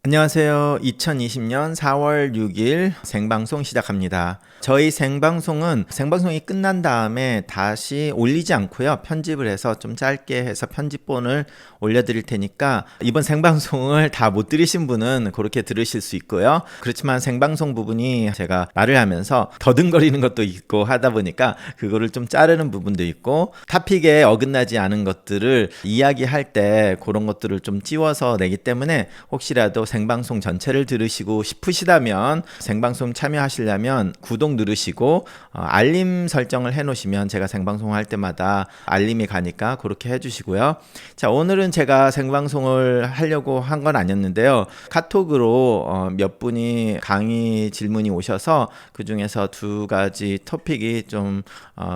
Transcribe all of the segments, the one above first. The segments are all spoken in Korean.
안녕하세요. 2020년 4월 6일 생방송 시작합니다. 저희 생방송이 끝난 다음에 다시 올리지 않고요. 편집을 해서 좀 짧게 해서 편집본을 올려드릴 테니까 이번 생방송을 다 못 들으신 분은 그렇게 들으실 수 있고요. 그렇지만 생방송 부분이 제가 말을 하면서 더듬거리는 것도 있고 하다 보니까 그거를 좀 자르는 부분도 있고 토픽에 어긋나지 않은 것들을 이야기할 때 그런 것들을 좀 찌워서 내기 때문에 혹시라도 생방송 전체를 들으시고 싶으시다면 생방송 참여하시려면 구독 누르시고 알림 설정을 해놓으시면 제가 생방송 할 때마다 알림이 가니까 그렇게 해주시고요. 자, 오늘은 제가 생방송을 하려고 한 건 아니었는데요. 카톡으로 몇 분이 강의 질문이 오셔서 그 중에서 두 가지 토픽이 좀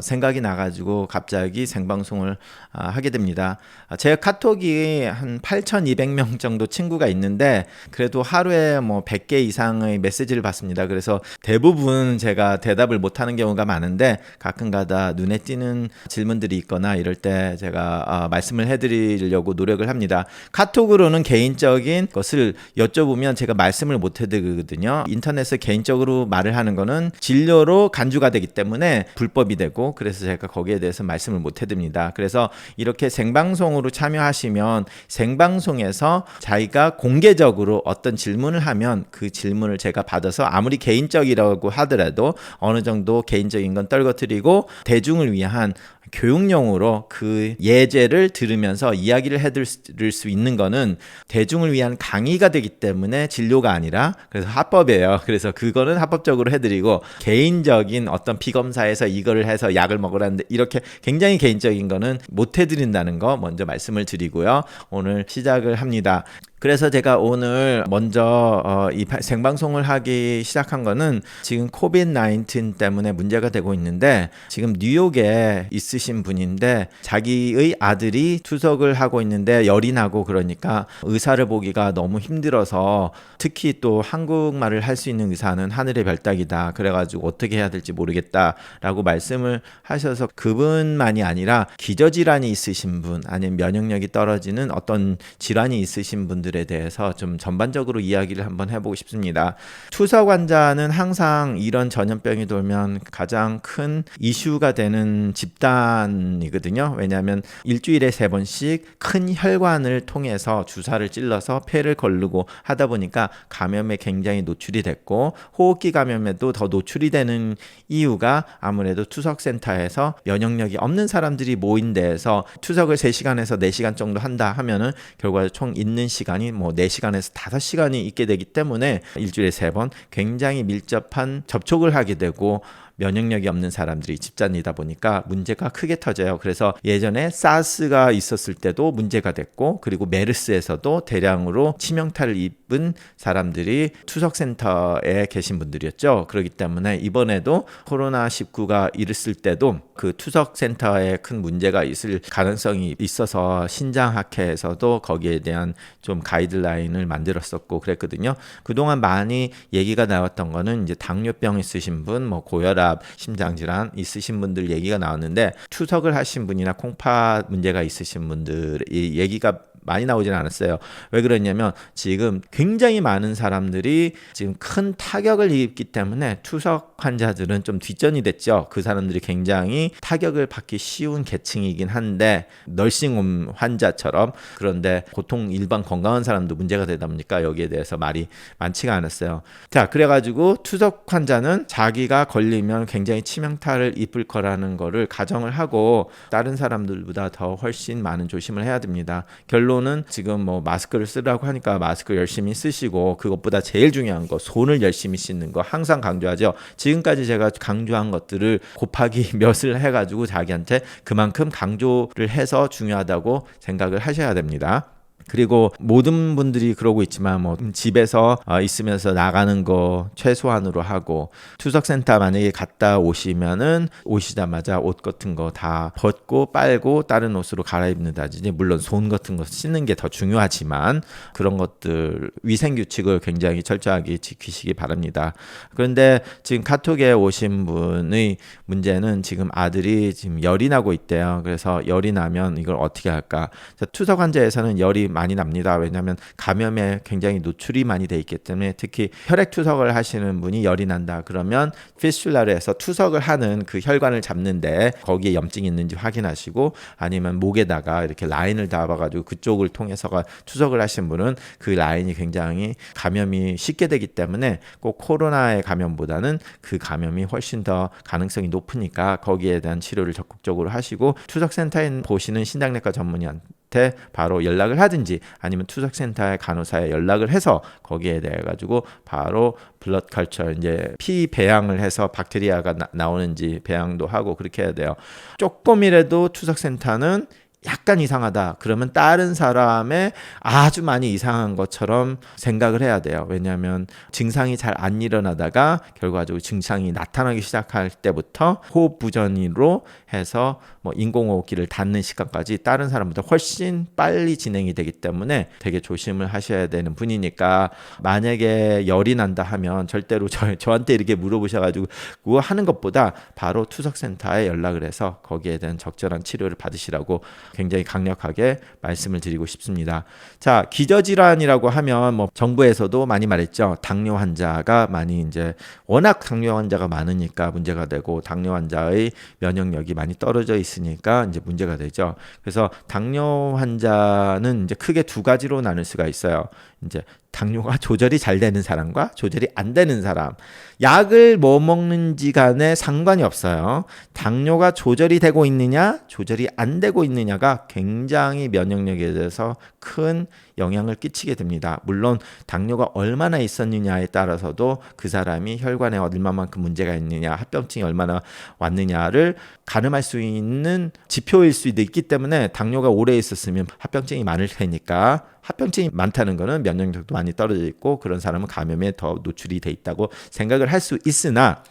생각이 나가지고 갑자기 생방송을 하게 됩니다. 제 카톡이 한 8,200명 정도 친구가 있는데 그래도 하루에 뭐 100개 이상의 메시지를 받습니다. 그래서 대부분 제가 대답을 못하는 경우가 많은데 가끔가다 눈에 띄는 질문들이 있거나 이럴 때 제가 말씀을 해드리려고 노력을 합니다. 카톡으로는 개인적인 것을 여쭤보면 제가 말씀을 못 해드리거든요. 인터넷에 개인적으로 말을 하는 거는 진료로 간주가 되기 때문에 불법이 되고 그래서 제가 거기에 대해서 말씀을 못 해드립니다. 그래서 이렇게 생방송으로 참여하시면 생방송에서 자기가 공개적으로 어떤 질문을 하면 그 질문을 제가 받아서 아무리 개인적이라고 하더라도 어느 정도 개인적인 건 떨궈뜨리고 대중을 위한 교육용으로 그 예제를 들으면서 이야기를 해드릴 수 있는 거는 대중을 위한 강의가 되기 때문에 진료가 아니라 그래서 합법이에요. 그래서 그거는 합법적으로 해드리고 개인적인 어떤 피검사에서 이거를 해서 약을 먹으라는데 이렇게 굉장히 개인적인 거는 못 해드린다는 거 먼저 말씀을 드리고요. 오늘 시작을 합니다. 그래서 제가 오늘 먼저 이 생방송을 하기 시작한 거는 지금 코비드-19 때문에 문제가 되고 있는데 지금 뉴욕에 있으신 분인데 자기의 아들이 투석을 하고 있는데 열이 나고 그러니까 의사를 보기가 너무 힘들어서 특히 또 한국말을 할 수 있는 의사는 하늘의 별따기다. 그래가지고 어떻게 해야 될지 모르겠다라고 말씀을 하셔서 그분만이 아니라 기저질환이 있으신 분 아니면 면역력이 떨어지는 어떤 질환이 있으신 분들에 대해서 좀 전반적으로 이야기를 한번 해보고 싶습니다. 투석 환자는 항상 이런 전염병이 돌면 가장 큰 이슈가 되는 집단이거든요. 왜냐하면 일주일에 3번씩 큰 혈관을 통해서 주사를 찔러서 폐를 거르고 하다 보니까 감염에 굉장히 노출이 됐고 호흡기 감염에도 더 노출이 되는 이유가 아무래도 투석센터에서 면역력이 없는 사람들이 모인 데에서 투석을 3시간에서 4시간 정도 한다 하면은 결과적으로 총 있는 시간이 뭐 4시간에서 5시간이 있게 되기 때문에 일주일에 3번 굉장히 밀접한 접촉을 하게 되고 면역력이 없는 사람들이 집단이다 보니까 문제가 크게 터져요. 그래서 예전에 사스가 있었을 때도 문제가 됐고 그리고 메르스에서도 대량으로 치명타를 입은 사람들이 투석센터에 계신 분들이었죠. 그렇기 때문에 이번에도 코로나19가 일었을 때도 그 투석센터에 큰 문제가 있을 가능성이 있어서 신장학회에서도 거기에 대한 좀 가이드라인을 만들었었고 그랬거든요. 그동안 많이 얘기가 나왔던 거는 이제 당뇨병 있으신 분, 뭐 고혈압 심장질환 있으신 분들 얘기가 나왔는데 투석을 하신 분이나 콩팥 문제가 있으신 분들 이 얘기가 많이 나오지는 않았어요. 왜 그러냐면 지금 굉장히 많은 사람들이 지금 큰 타격을 입기 때문에 투석 환자들은 좀 뒷전이 됐죠. 그 사람들이 굉장히 타격을 받기 쉬운 계층이긴 한데 널싱홈 환자처럼 그런데 보통 일반 건강한 사람도 문제가 되다 보니까 여기에 대해서 말이 많지가 않았어요. 자, 그래가지고 투석 환자는 자기가 걸리면 굉장히 치명타를 입을 거라는 거를 가정을 하고 다른 사람들보다 더 훨씬 많은 조심을 해야 됩니다. 결론은 지금 뭐 마스크를 쓰라고 하니까 마스크 열심히 쓰시고 그것보다 제일 중요한 거 손을 열심히 씻는 거 항상 강조하죠. 지금까지 제가 강조한 것들을 곱하기 몇을 해가지고 자기한테 그만큼 강조를 해서 중요하다고 생각을 하셔야 됩니다. 그리고 모든 분들이 그러고 있지만 뭐 집에서 있으면서 나가는 거 최소한으로 하고 투석센터 만약에 갔다 오시면은 오시자마자 옷 같은 거 다 벗고 빨고 다른 옷으로 갈아입는다든지 물론 손 같은 거 씻는 게 더 중요하지만 그런 것들 위생 규칙을 굉장히 철저하게 지키시기 바랍니다. 그런데 지금 카톡에 오신 분의 문제는 지금 아들이 지금 열이 나고 있대요. 그래서 열이 나면 이걸 어떻게 할까? 투석 환자에서는 열이 많이 납니다. 왜냐하면 감염에 굉장히 노출이 많이 돼 있기 때문에 특히 혈액 투석을 하시는 분이 열이 난다 그러면 피스툴라를 해서 투석을 하는 그 혈관을 잡는데 거기에 염증이 있는지 확인하시고 아니면 목에다가 이렇게 라인을 잡아가지고 그쪽을 통해서가 투석을 하신 분은 그 라인이 굉장히 감염이 쉽게 되기 때문에 꼭 코로나의 감염보다는 그 감염이 훨씬 더 가능성이 높으니까 거기에 대한 치료를 적극적으로 하시고 투석센터에 보시는 신장내과 전문의한테 바로 연락을 하든지 아니면 투석센터의 간호사에 연락을 해서 거기에 대해 가지고 바로 블러드 컬처 이제 피 배양을 해서 박테리아가 나오는지 배양도 하고 그렇게 해야 돼요. 조금이라도 투석센터는 약간 이상하다 그러면 다른 사람의 아주 많이 이상한 것처럼 생각을 해야 돼요. 왜냐하면 증상이 잘 안 일어나다가 결과적으로 증상이 나타나기 시작할 때부터 호흡 부전으로 해서 뭐 인공호흡기를 닫는 시간까지 다른 사람보다 훨씬 빨리 진행이 되기 때문에 되게 조심을 하셔야 되는 분이니까 만약에 열이 난다 하면 절대로 저한테 이렇게 물어보셔가지고 그거 하는 것보다 바로 투석센터에 연락을 해서 거기에 대한 적절한 치료를 받으시라고 굉장히 강력하게 말씀을 드리고 싶습니다. 자, 기저질환이라고 하면 뭐 정부에서도 많이 말했죠. 당뇨 환자가 많이 이제 워낙 당뇨 환자가 많으니까 문제가 되고 당뇨 환자의 면역력이 많이 떨어져 있으니까 이제 문제가 되죠. 그래서 당뇨 환자는 이제 크게 두 가지로 나눌 수가 있어요. 이제 당뇨가 조절이 잘 되는 사람과 조절이 안 되는 사람. 약을 뭐 먹는지 간에 상관이 없어요. 당뇨가 조절이 되고 있느냐, 조절이 안 되고 있느냐가 굉장히 면역력에 대해서 큰 영향을 끼치게 됩니다. 물론 당뇨가 얼마나 있었느냐에 따라서도 그 사람이 혈관에 얼마만큼 문제가 있느냐, 합병증이 얼마나 왔느냐를 가늠할 수 있는 지표일 수도 있기 때문에 당뇨가 오래 있었으면 합병증이 많을 테니까 합병증이 많다는 것은 면역력도 많이 떨어져 있고 그런 사람은 감염에 더 노출이 돼 있다고 생각을 할 수 있으나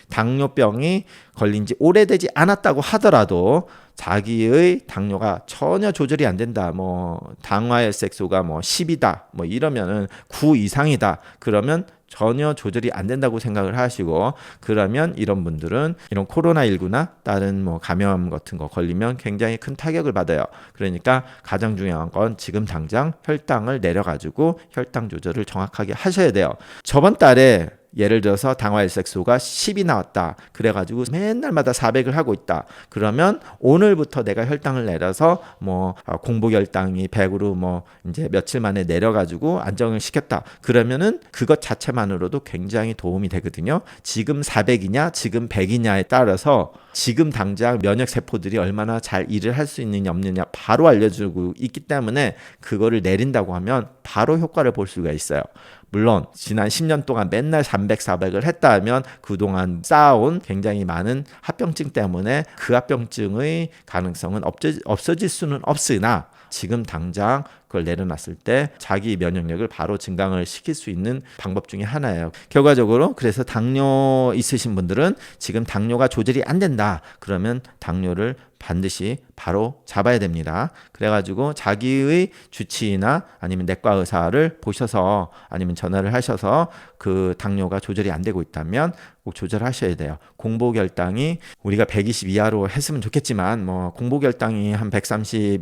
당뇨병이 걸린 지 오래되지 않았다고 하더라도 자기의 당뇨가 전혀 조절이 안 된다. 뭐 당화혈색소가 뭐 10이다. 뭐 이러면은 9 이상이다. 그러면 전혀 조절이 안 된다고 생각을 하시고 그러면 이런 분들은 이런 코로나19나 다른 뭐 감염 같은 거 걸리면 굉장히 큰 타격을 받아요. 그러니까 가장 중요한 건 지금 당장 혈당을 내려가지고 혈당 조절을 정확하게 하셔야 돼요. 저번 달에 예를 들어서 당화혈색소가 10이 나왔다. 그래가지고 맨날마다 400을 하고 있다. 그러면 오늘부터 내가 혈당을 내려서 뭐 공복혈당이 100으로 뭐 이제 며칠 만에 내려가지고 안정을 시켰다. 그러면은 그것 자체만으로도 굉장히 도움이 되거든요. 지금 400이냐, 지금 100이냐에 따라서 지금 당장 면역 세포들이 얼마나 잘 일을 할 수 있느냐 없느냐 바로 알려주고 있기 때문에 그거를 내린다고 하면 바로 효과를 볼 수가 있어요. 물론 지난 10년 동안 맨날 300, 400을 했다 하면 그동안 쌓아온 굉장히 많은 합병증 때문에 그 합병증의 가능성은 없어질 수는 없으나 지금 당장 그걸 내려놨을 때 자기 면역력을 바로 증강을 시킬 수 있는 방법 중에 하나예요. 결과적으로 그래서 당뇨 있으신 분들은 지금 당뇨가 조절이 안 된다. 그러면 당뇨를 반드시 바로 잡아야 됩니다. 그래가지고 자기의 주치의나 아니면 내과 의사를 보셔서 아니면 전화를 하셔서 그 당뇨가 조절이 안 되고 있다면 꼭 조절하셔야 돼요. 공복혈당이 우리가 120 이하로 했으면 좋겠지만 뭐 공복혈당이 한 130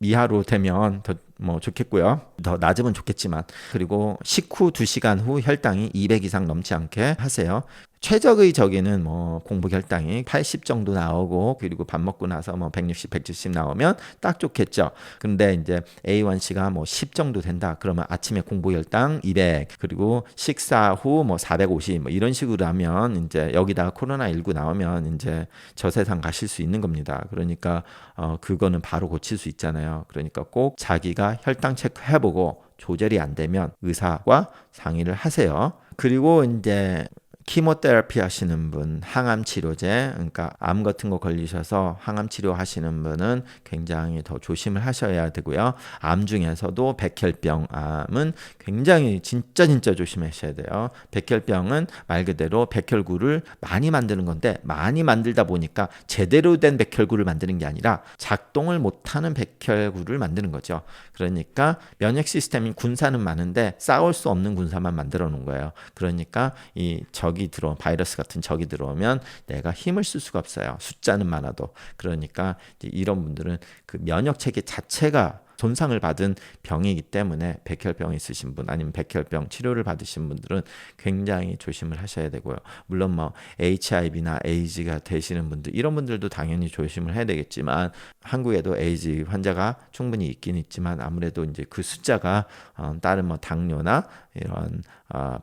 이하로 되면 더 뭐 좋겠고요. 더 낮으면 좋겠지만 그리고 식후 2시간 후 혈당이 200 이상 넘지 않게 하세요. 최적의 저기는 뭐 공복혈당이 80 정도 나오고 그리고 밥 먹고 나서 뭐 160, 170 나오면 딱 좋겠죠. 근데 이제 A1C가 뭐 10 정도 된다. 그러면 아침에 공복혈당 200 그리고 식사 후 뭐 450 뭐 이런 식으로 하면 이제 여기다가 코로나19 나오면 이제 저 세상 가실 수 있는 겁니다. 그러니까 그거는 바로 고칠 수 있잖아요. 그러니까 꼭 자기가 혈당 체크해보고 조절이 안 되면 의사와 상의를 하세요. 그리고 이제 키모테라피 하시는 분, 항암 치료제, 그러니까 암 같은 거 걸리셔서 항암 치료 하시는 분은 굉장히 더 조심을 하셔야 되고요. 암 중에서도 백혈병 암은 굉장히 진짜 조심하셔야 돼요. 백혈병은 말 그대로 백혈구를 많이 만드는 건데 많이 만들다 보니까 제대로 된 백혈구를 만드는 게 아니라 작동을 못하는 백혈구를 만드는 거죠. 그러니까 면역 시스템이 군사는 많은데 싸울 수 없는 군사만 만들어 놓은 거예요. 그러니까 이 바이러스 같은 적이 들어오면 내가 힘을 쓸 수가 없어요. 숫자는 많아도. 그러니까 이런 분들은 그 면역 체계 자체가 손상을 받은 병이기 때문에 백혈병 있으신 분 아니면 백혈병 치료를 받으신 분들은 굉장히 조심을 하셔야 되고요. 물론 뭐 HIV나 에이즈가 되시는 분들 이런 분들도 당연히 조심을 해야 되겠지만 한국에도 에이즈 환자가 충분히 있긴 있지만 아무래도 이제 그 숫자가 다른 뭐 당뇨나 이런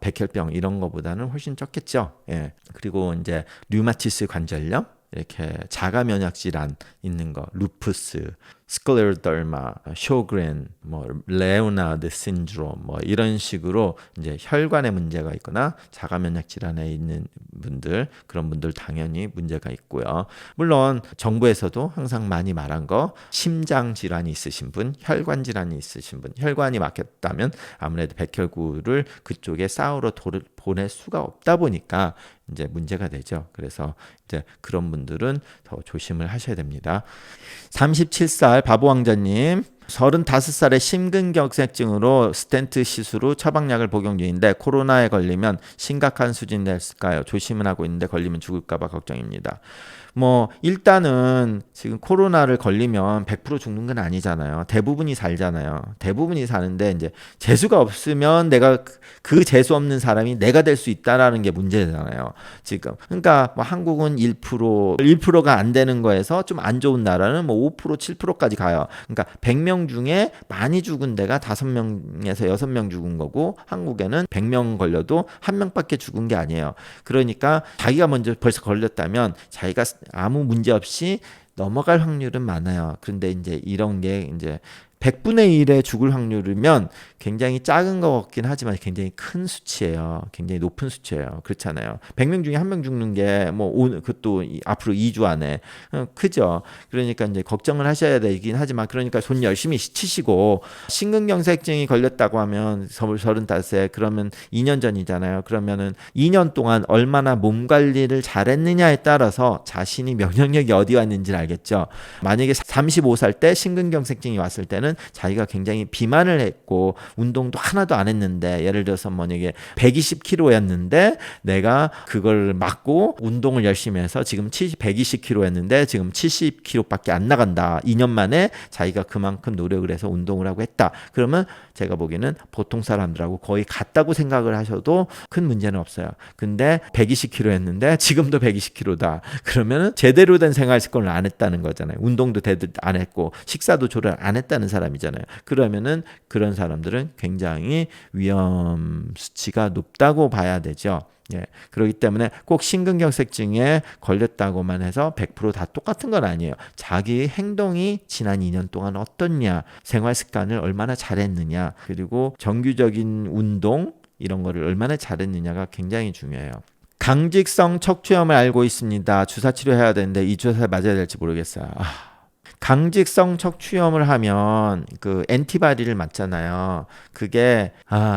백혈병 이런 거보다는 훨씬 적겠죠. 예. 그리고 이제 류마티스 관절염 이렇게 자가 면역 질환 있는 거, 루푸스, 스클레로더마, 쇼그렌, 뭐 레오나드 신드롬 뭐 이런 식으로 이제 혈관에 문제가 있거나 자가 면역 질환에 있는 분들 그런 분들 당연히 문제가 있고요. 물론 정부에서도 항상 많이 말한 거 심장 질환이 있으신 분, 혈관 질환이 있으신 분, 혈관이 막혔다면 아무래도 백혈구를 그쪽에 싸우러 보낼 수가 없다 보니까 이제 문제가 되죠. 그래서 이제 그런 분들은 더 조심을 하셔야 됩니다. 37살 바보왕자님 35살의 심근경색증으로 스텐트 시술 후 처방약을 복용 중인데 코로나에 걸리면 심각한 수준이 됐을까요? 조심은 하고 있는데 걸리면 죽을까봐 걱정입니다. 뭐 일단은 지금 코로나를 걸리면 100% 죽는 건 아니잖아요. 대부분이 살잖아요. 대부분이 사는데 이제 재수가 없으면 내가 그 재수 없는 사람이 내가 될 수 있다라는 게 문제잖아요. 지금 그러니까 뭐 한국은 1%가 안 되는 거에서 좀 안 좋은 나라는 뭐 5% 7%까지 가요. 그러니까 100명 중에 많이 죽은 데가 5명에서 6명 죽은 거고 한국에는 100명 걸려도 1명밖에 죽은 게 아니에요. 그러니까 자기가 먼저 벌써 걸렸다면 자기가 아무 문제 없이 넘어갈 확률은 많아요. 그런데 이제 이런 게 이제 100분의 1에 죽을 확률이면 굉장히 작은 것 같긴 하지만 굉장히 큰 수치예요. 굉장히 높은 수치예요. 그렇잖아요. 100명 중에 1명 죽는 게 뭐 그것도 앞으로 2주 안에 크죠. 그러니까 이제 걱정을 하셔야 되긴 하지만 그러니까 손 열심히 치시고 심근경색증이 걸렸다고 하면 35세 그러면 2년 전이잖아요. 그러면은 2년 동안 얼마나 몸 관리를 잘했느냐에 따라서 자신이 면역력이 어디 왔는지를 알겠죠. 만약에 35살 때 심근경색증이 왔을 때는 자기가 굉장히 비만을 했고 운동도 하나도 안 했는데 예를 들어서 만약에 120kg였는데 내가 그걸 막고 운동을 열심히 해서 지금 120kg였는데 지금 70kg밖에 안 나간다. 2년 만에 자기가 그만큼 노력을 해서 운동을 하고 했다. 그러면 제가 보기에는 보통 사람들하고 거의 같다고 생각을 하셔도 큰 문제는 없어요. 근데 120kg였는데 지금도 120kg다. 그러면은 제대로 된 생활 습관을 안 했다는 거잖아요. 운동도 제대로 안 했고 식사도 조절 안 했다는 사람이잖아요. 그러면은 그런 사람들은 굉장히 위험 수치가 높다고 봐야 되죠. 예. 그렇기 때문에 꼭 심근경색증에 걸렸다고만 해서 100%다 똑같은 건 아니에요. 자기 행동이 지난 2년 동안 어떻냐, 생활 습관을 얼마나 잘했느냐, 그리고 정규적인 운동 이런 거를 얼마나 잘했느냐가 굉장히 중요해요. 강직성 척추염을 앓고 있습니다. 주사 치료해야 되는데 이 주사 맞아야 될지 모르겠어요. 강직성 척추염을 하면 그 엔티바디를 맞잖아요. 그게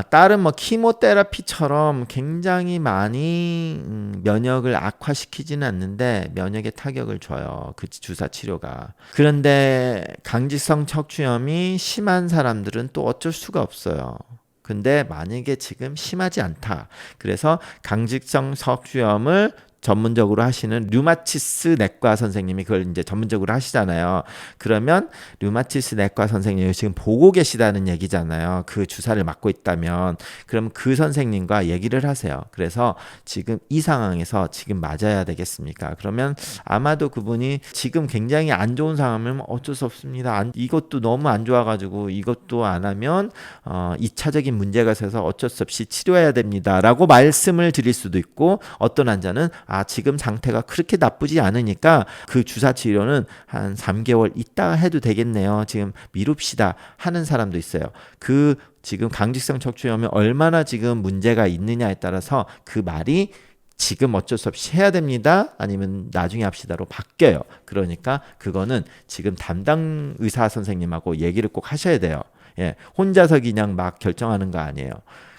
다른 뭐 키모테라피처럼 굉장히 많이 면역을 악화시키지는 않는데 면역에 타격을 줘요. 그 주사 치료가. 그런데 강직성 척추염이 심한 사람들은 또 어쩔 수가 없어요. 근데 만약에 지금 심하지 않다. 그래서 강직성 척추염을 전문적으로 하시는 류마티스 내과 선생님이 그걸 이제 전문적으로 하시잖아요. 그러면 류마티스 내과 선생님이 지금 보고 계시다는 얘기잖아요. 그 주사를 맞고 있다면. 그럼 그 선생님과 얘기를 하세요. 그래서 지금 이 상황에서 지금 맞아야 되겠습니까? 그러면 아마도 그분이 지금 굉장히 안 좋은 상황이면 어쩔 수 없습니다. 이것도 너무 안 좋아가지고 이것도 안 하면 2차적인 문제가 있어서 어쩔 수 없이 치료해야 됩니다. 라고 말씀을 드릴 수도 있고 어떤 환자는 지금 상태가 그렇게 나쁘지 않으니까 그 주사 치료는 한 3개월 있다가 해도 되겠네요. 지금 미룹시다 하는 사람도 있어요. 그 지금 강직성 척추염이 얼마나 지금 문제가 있느냐에 따라서 그 말이 지금 어쩔 수 없이 해야 됩니다. 아니면 나중에 합시다로 바뀌어요. 그러니까 그거는 지금 담당 의사 선생님하고 얘기를 꼭 하셔야 돼요. 예, 혼자서 그냥 막 결정하는 거 아니에요.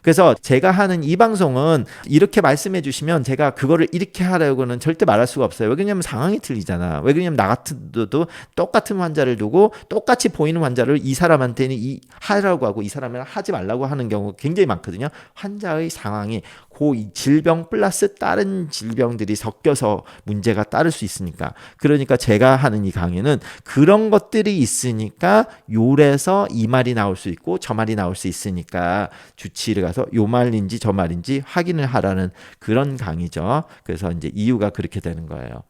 그래서 제가 하는 이 방송은 이렇게 말씀해 주시면 제가 그거를 이렇게 하려고는 절대 말할 수가 없어요. 왜 그러냐면 상황이 틀리잖아. 왜 그러냐면 나 같아도 똑같은 환자를 두고 똑같이 보이는 환자를 이 사람한테는 하라고 하고 이 사람은 하지 말라고 하는 경우가 굉장히 많거든요. 환자의 상황이 그 질병 플러스 다른 질병들이 섞여서 문제가 따를 수 있으니까. 그러니까 제가 하는 이 강의는 그런 것들이 있으니까 요래서 이 말이 나올 수 있고 저 말이 나올 수 있으니까 주치의를 가서 요 말인지 저 말인지 확인을 하라는 그런 강의죠. 그래서 이제 이유가 그렇게 되는 거예요.